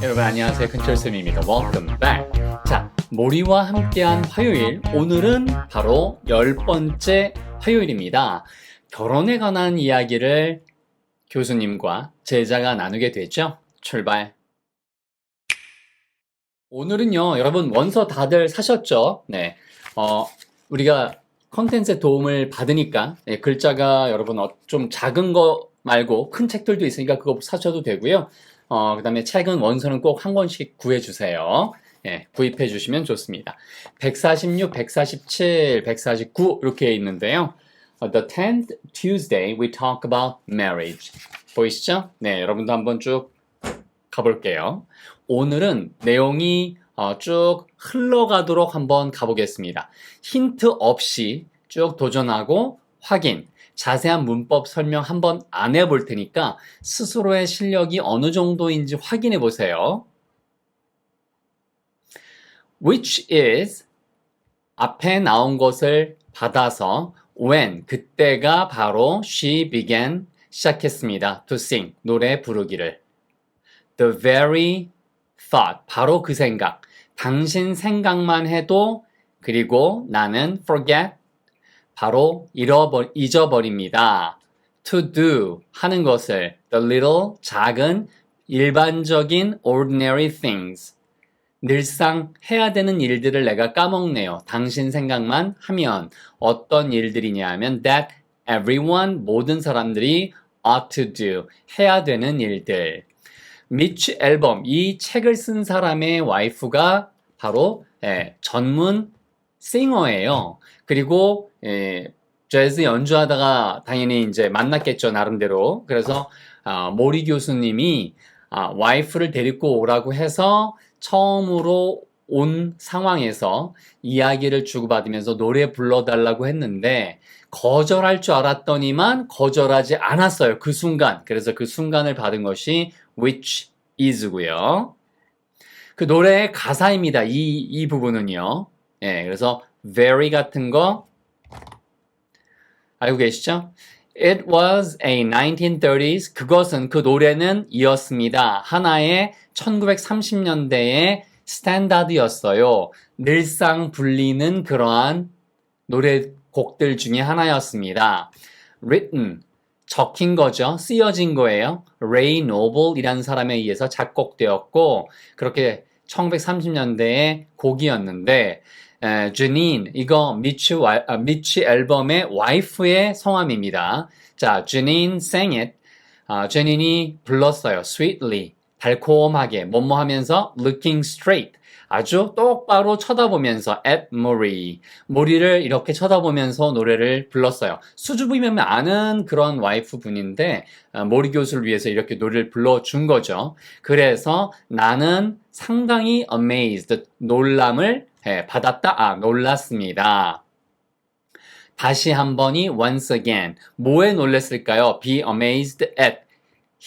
여러분 안녕하세요. 큰철쌤입니다. Welcome back. 자, 모리와 함께한 화요일. 오늘은 바로 10번째 화요일입니다. 결혼에 관한 이야기를 교수님과 제자가 나누게 되죠. 출발. 오늘은요, 여러분 원서 다들 사셨죠? 네. 우리가 컨텐츠의 도움을 받으니까 글자가 여러분 좀 작은 거 말고 큰 책들도 있으니까 그거 사셔도 되고요. 그 다음에 책은 원서는 꼭 한 권씩 구해주세요. 예, 구입해 주시면 좋습니다. 146, 147, 149 이렇게 있는데요. The 10th Tuesday we talk about marriage. 보이시죠? 네, 여러분도 한번 쭉 가볼게요. 오늘은 내용이 쭉 흘러가도록 한번 가보겠습니다. 힌트 없이 쭉 도전하고 확인, 자세한 문법 설명 한번 안 해볼 테니까 스스로의 실력이 어느 정도인지 확인해 보세요. Which is 앞에 나온 것을 받아서 when 그때가 바로 she began 시작했습니다. to sing 노래 부르기를. The very thought 바로 그 생각. 당신 생각만 해도 그리고 나는 forget 바로 잊어버립니다. To do 하는 것을 the little 작은 일반적인 ordinary things 늘상 해야 되는 일들을 내가 까먹네요. 당신 생각만 하면 어떤 일들이냐 하면 that everyone 모든 사람들이 ought to do 해야 되는 일들. 미치 앨범 이 책을 쓴 사람의 와이프가 바로 전문 싱어예요. 그리고 재즈 연주하다가 당연히 이제 만났겠죠 나름대로. 그래서 모리 교수님이 와이프를 데리고 오라고 해서 처음으로 온 상황에서 이야기를 주고받으면서 노래 불러달라고 했는데 거절할 줄 알았더니만 거절하지 않았어요. 그 순간. 그래서 그 순간을 받은 것이 which is고요. 그 노래의 가사입니다. 이 부분은요. 예, 그래서 very 같은 거 알고 계시죠? It was a 1930s. 그것은 그 노래는 이었습니다. 하나의 1930년대의 스탠다드였어요. 늘상 불리는 그러한 노래곡들 중에 하나였습니다. Written 적힌 거죠. 쓰여진 거예요. Ray Noble이라는 사람에 의해서 작곡되었고 그렇게 1930년대의 곡이었는데 Janine 이거 미치 앨범의 와이프의 성함입니다. 자, Janine sang it. 제닌이 불렀어요. Sweetly 달콤하게 뭐뭐 하면서 looking straight 아주 똑바로 쳐다보면서 at 모리를 이렇게 쳐다보면서 노래를 불렀어요. 수줍으면 아는 그런 와이프 분인데 모리 교수를 위해서 이렇게 노래를 불러준 거죠. 그래서 나는 상당히 amazed 놀람을 받았다. 놀랐습니다. 다시 한 번이 once again 뭐에 놀랐을까요? Be amazed at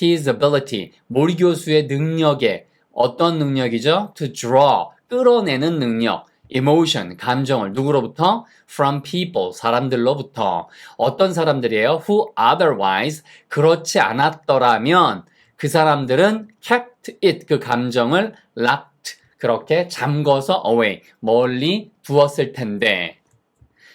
his ability 모리 교수의 능력에 어떤 능력이죠? To draw, 끌어내는 능력, emotion, 감정을 누구로부터? From people, 사람들로부터. 어떤 사람들이에요? Who otherwise, 그렇지 않았더라면 그 사람들은 kept it, 그 감정을 locked, 그렇게 잠궈서 away, 멀리 두었을 텐데.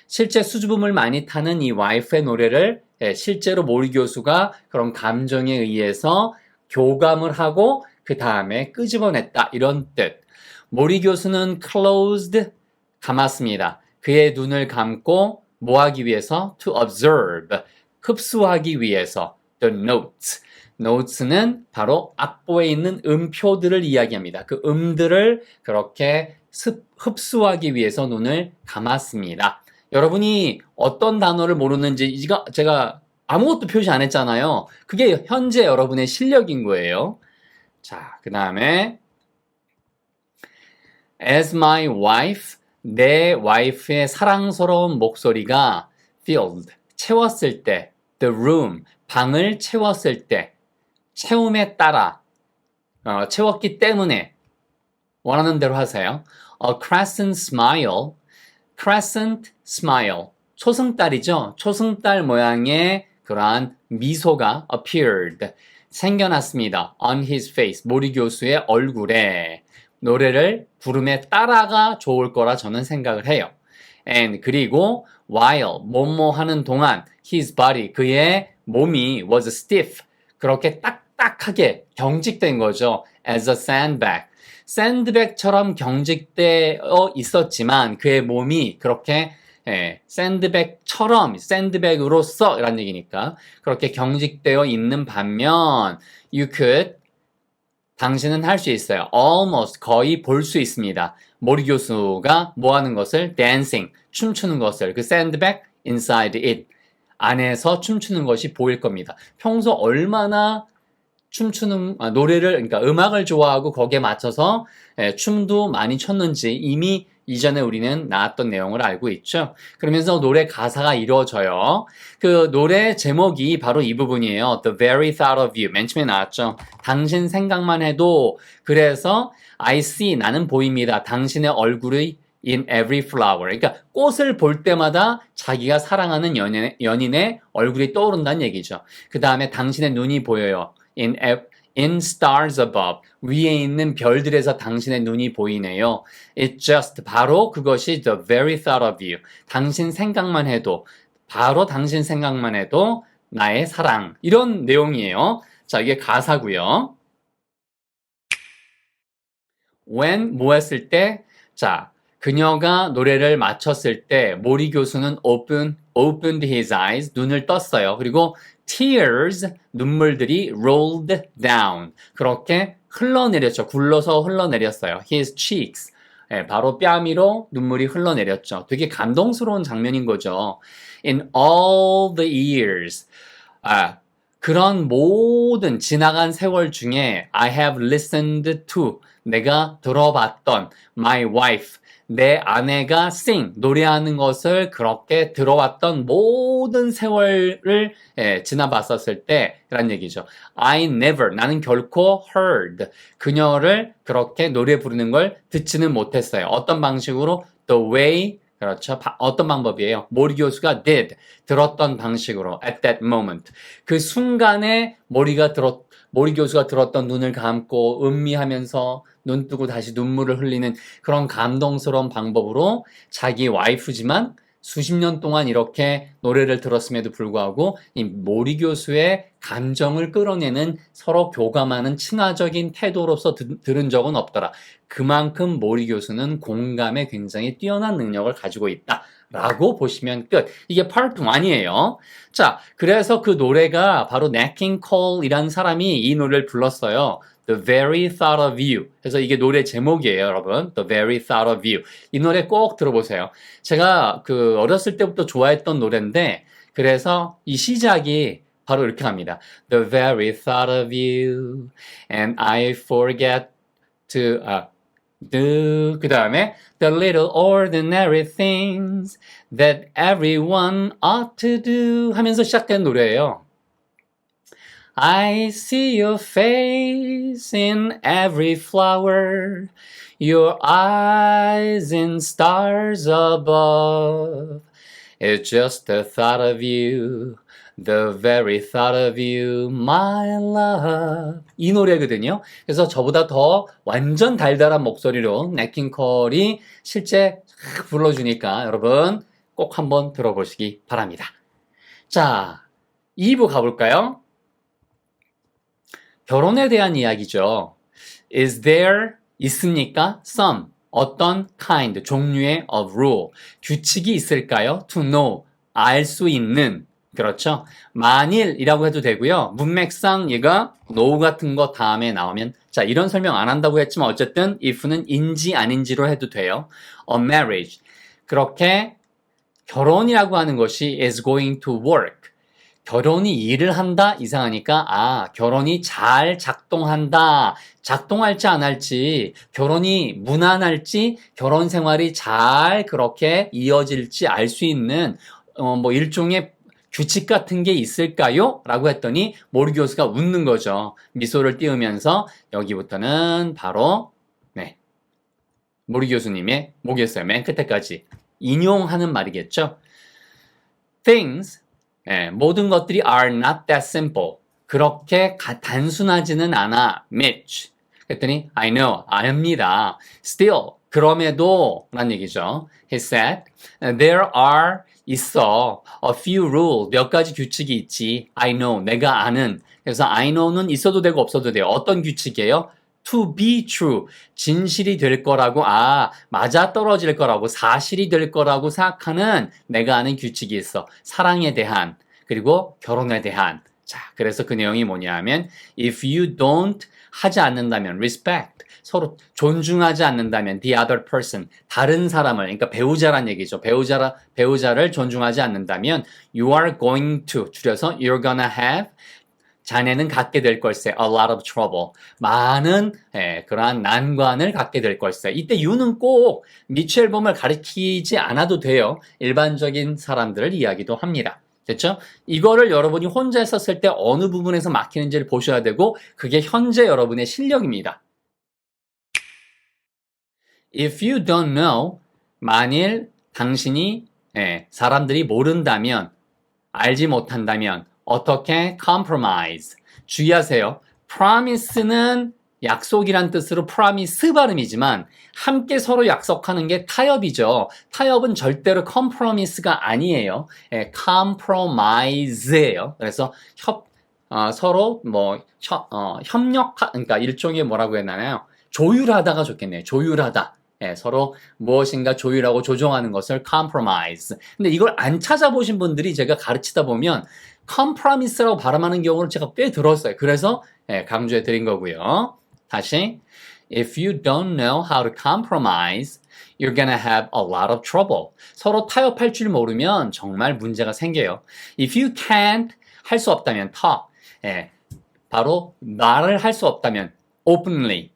실제 수줍음을 많이 타는 이 와이프의 노래를 실제로 모리 교수가 그런 감정에 의해서 교감을 하고 그 다음에 끄집어냈다 이런 뜻. 모리 교수는 closed 감았습니다. 그의 눈을 감고 뭐 하기 위해서? To observe 흡수하기 위해서 the notes. notes는 바로 악보에 있는 음표들을 이야기합니다. 그 음들을 그렇게 흡수하기 위해서 눈을 감았습니다. 여러분이 어떤 단어를 모르는지 제가 아무것도 표시 안 했잖아요. 그게 현재 여러분의 실력인 거예요. 자, 그 다음에 As my wife, 내 와이프의 사랑스러운 목소리가 filled, 채웠을 때 the room, 방을 채웠을 때 채움에 따라 채웠기 때문에 원하는 대로 하세요. A crescent smile, 초승달이죠. 초승달 모양의 그러한 미소가 appeared, 생겨났습니다. On his face. 모리 교수의 얼굴에 노래를 부름에 따라가 좋을 거라 저는 생각을 해요. And 그리고 while 뭐뭐 하는 동안 his body 그의 몸이 was stiff 그렇게 딱딱하게 경직된 거죠. As a sandbag. 샌드백처럼 경직되어 있었지만 그의 몸이 그렇게 샌드백처럼 샌드백으로서 이란 얘기니까 그렇게 경직되어 있는 반면 you could 당신은 할 수 있어요. almost 거의 볼 수 있습니다. 모리 교수가 뭐 하는 것을 dancing 춤추는 것을 그 샌드백 inside it 안에서 춤추는 것이 보일 겁니다. 평소 얼마나 춤추는 노래를 그러니까 음악을 좋아하고 거기에 맞춰서 춤도 많이 췄는지 이미 이전에 우리는 나왔던 내용을 알고 있죠. 그러면서 노래 가사가 이루어져요. 그 노래 제목이 바로 이 부분이에요. The very thought of you. 맨 처음에 나왔죠. 당신 생각만 해도 그래서 I see 나는 보입니다. 당신의 얼굴이 in every flower. 그러니까 꽃을 볼 때마다 자기가 사랑하는 연인의 얼굴이 떠오른다는 얘기죠. 그 다음에 당신의 눈이 보여요. In stars above. 위에 있는 별들에서 당신의 눈이 보이네요. It's just 바로 그것이 the very thought of you. 당신 생각만 해도 바로 당신 생각만 해도 나의 사랑. 이런 내용이에요. 자, 이게 가사고요. When 뭐 했을 때? 자, 그녀가 노래를 마쳤을 때 모리 교수는 opened his eyes. 눈을 떴어요. 그리고 tears, 눈물들이 rolled down. 그렇게 흘러내렸죠. 굴러서 흘러내렸어요. His cheeks. 바로 뺨 위로 눈물이 흘러내렸죠. 되게 감동스러운 장면인 거죠. In all the years. 그런 모든 지나간 세월 중에 I have listened to. 내가 들어봤던 my wife. 내 아내가 sing, 노래하는 것을 그렇게 들어왔던 모든 세월을 지나봤었을 때 라는 얘기죠. I never, 나는 결코 heard, 그녀를 그렇게 노래 부르는 걸 듣지는 못했어요. 어떤 방식으로? The way, 그렇죠. 어떤 방법이에요? 모리 교수가 did, 들었던 방식으로 at that moment. 그 순간에 모리 교수가 들었던 눈을 감고 음미하면서 눈 뜨고 다시 눈물을 흘리는 그런 감동스러운 방법으로 자기 와이프지만 수십 년 동안 이렇게 노래를 들었음에도 불구하고 이 모리 교수의 감정을 끌어내는 서로 교감하는 친화적인 태도로서 들은 적은 없더라. 그만큼 모리 교수는 공감에 굉장히 뛰어난 능력을 가지고 있다. 라고 보시면 끝. 이게 part 1이에요. 자, 그래서 그 노래가 바로 넷 킹 콜이라는 사람이 이 노래를 불렀어요. The very thought of you. 그래서 이게 노래 제목이에요, 여러분. The very thought of you. 이 노래 꼭 들어보세요. 제가 어렸을 때부터 좋아했던 노래인데, 그래서 이 시작이 바로 이렇게 합니다. The very thought of you, and I forget to, 그 다음에 the little ordinary things that everyone ought to do 하면서 시작된 노래예요. I see your face in every flower, your eyes in stars above. It's just the thought of you, the very thought of you, my love. 이 노래거든요. 그래서 저보다 더 완전 달달한 목소리로 넷 킹 콜이 실제 불러주니까 여러분 꼭 한번 들어보시기 바랍니다. 자, 2부 가볼까요? 결혼에 대한 이야기죠. Is there, 있습니까? Some, 어떤 kind, 종류의 of rule, 규칙이 있을까요? To know, 알 수 있는, 그렇죠? 만일이라고 해도 되고요. 문맥상 얘가 know 같은 거 다음에 나오면 자, 이런 설명 안 한다고 했지만 어쨌든 if는 인지 아닌지로 해도 돼요. A marriage, 그렇게 결혼이라고 하는 것이 is going to work. 결혼이 일을 한다? 이상하니까 결혼이 잘 작동한다. 작동할지 안 할지, 결혼이 무난할지, 결혼 생활이 잘 그렇게 이어질지 알 수 있는 뭐 일종의 규칙 같은 게 있을까요? 라고 했더니 모리 교수가 웃는 거죠. 미소를 띄우면서 여기부터는 바로 모리 교수님의 뭐겠어요? 맨 끝에까지 인용하는 말이겠죠. Things 모든 것들이 are not that simple. 그렇게 단순하지는 않아, Mitch. 그랬더니 I know, 압니다. Still, 그럼에도 라는 얘기죠. He said, there are 있어. A few rule, 몇 가지 규칙이 있지. I know, 내가 아는. 그래서 I know는 있어도 되고 없어도 돼요. 어떤 규칙이에요? To be true, 진실이 될 거라고, 맞아 떨어질 거라고, 사실이 될 거라고 생각하는 내가 아는 규칙이 있어. 사랑에 대한, 그리고 결혼에 대한. 자, 그래서 그 내용이 뭐냐면, if you don't 하지 않는다면, respect, 서로 존중하지 않는다면, the other person, 다른 사람을, 그러니까 배우자란 얘기죠. 배우자를 존중하지 않는다면, you are going to, 줄여서 you're gonna have, 자네는 갖게 될 걸세. A lot of trouble. 많은 그러한 난관을 갖게 될 걸세. 이때 you는 꼭 미추 앨범을 가리키지 않아도 돼요. 일반적인 사람들을 이야기도 합니다. 됐죠? 이거를 여러분이 혼자 했었을 때 어느 부분에서 막히는지를 보셔야 되고 그게 현재 여러분의 실력입니다. If you don't know, 만일 당신이 사람들이 모른다면, 알지 못한다면 어떻게 compromise? 주의하세요. promise는 약속이란 뜻으로 promise 발음이지만 함께 서로 약속하는 게 타협이죠. 타협은 절대로 compromise가 아니에요. compromise예요. 그래서 서로 그러니까 일종의 뭐라고 했나요? 조율하다가 좋겠네요. 조율하다. 서로 무엇인가 조율하고 조정하는 것을 compromise. 근데 이걸 안 찾아보신 분들이 제가 가르치다 보면 compromise라고 발음하는 경우를 제가 꽤 들었어요. 그래서 강조해 드린 거고요. 다시 If you don't know how to compromise, you're gonna have a lot of trouble. 서로 타협할 줄 모르면 정말 문제가 생겨요. If you can't, 할 수 없다면 talk. 바로 말을 할 수 없다면 openly.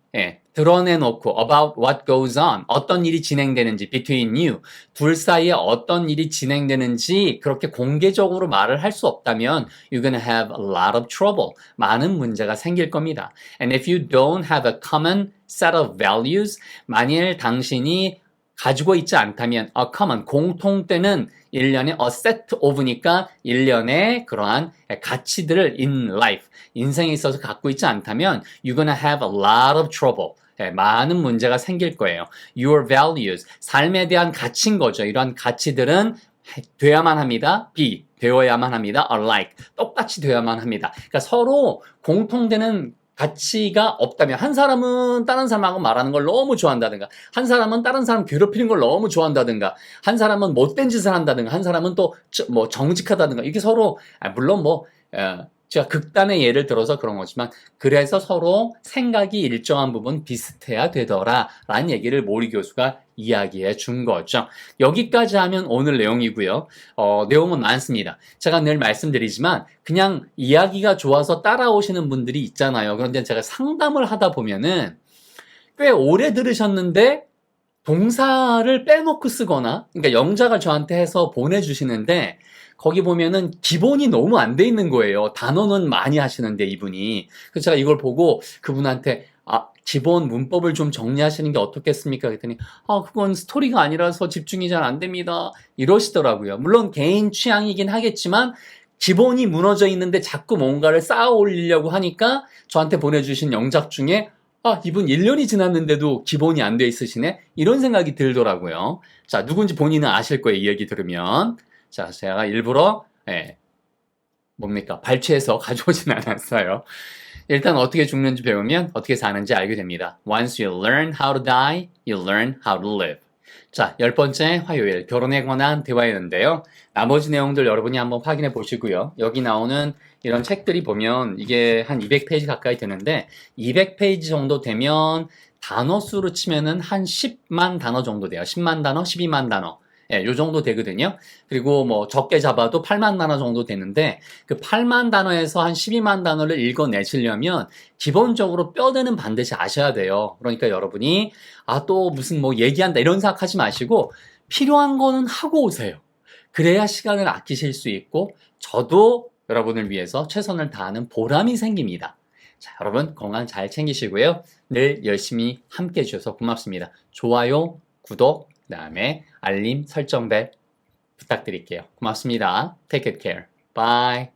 드러내놓고 about what goes on, 어떤 일이 진행되는지 between you, 둘 사이에 어떤 일이 진행되는지 그렇게 공개적으로 말을 할 수 없다면 you're gonna have a lot of trouble, 많은 문제가 생길 겁니다. And if you don't have a common set of values, 만일 당신이 가지고 있지 않다면 a common, 공통되는 일련의 a set of니까 일련의 그러한 가치들을 in life, 인생에 있어서 갖고 있지 않다면 you're gonna have a lot of trouble. 많은 문제가 생길 거예요. Your values, 삶에 대한 가치인 거죠. 이러한 가치들은 되어야만 합니다. be, 되어야만 합니다. alike, 똑같이 되어야만 합니다. 그러니까 서로 공통되는 가치가 없다면 한 사람은 다른 사람하고 말하는 걸 너무 좋아한다든가 한 사람은 다른 사람 괴롭히는 걸 너무 좋아한다든가 한 사람은 못된 짓을 한다든가 한 사람은 또 뭐 정직하다든가 이게 서로 물론 제가 극단의 예를 들어서 그런 거지만 그래서 서로 생각이 일정한 부분 비슷해야 되더라 라는 얘기를 모리 교수가 이야기해 준 거죠. 여기까지 하면 오늘 내용이고요. 내용은 많습니다. 제가 늘 말씀드리지만 그냥 이야기가 좋아서 따라오시는 분들이 있잖아요. 그런데 제가 상담을 하다 보면은 꽤 오래 들으셨는데 동사를 빼놓고 쓰거나 그러니까 영작을 저한테 해서 보내주시는데 거기 보면은 기본이 너무 안 돼 있는 거예요. 단어는 많이 하시는데 이분이. 그래서 제가 이걸 보고 그분한테 기본 문법을 좀 정리하시는 게 어떻겠습니까? 그랬더니 그건 스토리가 아니라서 집중이 잘 안 됩니다. 이러시더라고요. 물론 개인 취향이긴 하겠지만 기본이 무너져 있는데 자꾸 뭔가를 쌓아 올리려고 하니까 저한테 보내주신 영작 중에 이분 1년이 지났는데도 기본이 안 돼 있으시네? 이런 생각이 들더라고요. 자, 누군지 본인은 아실 거예요. 이 얘기 들으면. 자, 제가 일부러 발췌해서 가져오진 않았어요. 일단 어떻게 죽는지 배우면 어떻게 사는지 알게 됩니다. Once you learn how to die, you learn how to live. 자, 10번째 화요일 결혼에 관한 대화였는데요. 나머지 내용들 여러분이 한번 확인해 보시고요. 여기 나오는 이런 책들이 보면 이게 한 200페이지 가까이 되는데 200페이지 정도 되면 단어 수로 치면은 한 10만 단어 정도 돼요. 10만 단어, 12만 단어. 요 정도 되거든요. 그리고 적게 잡아도 8만 단어 정도 되는데 그 8만 단어에서 한 12만 단어를 읽어내시려면 기본적으로 뼈대는 반드시 아셔야 돼요. 그러니까 여러분이 또 무슨 얘기한다 이런 생각하지 마시고 필요한 거는 하고 오세요. 그래야 시간을 아끼실 수 있고 저도 여러분을 위해서 최선을 다하는 보람이 생깁니다. 자, 여러분 건강 잘 챙기시고요. 늘 열심히 함께 해주셔서 고맙습니다. 좋아요, 구독, 그 다음에 알림 설정벨 부탁드릴게요. 고맙습니다. Take good care. Bye.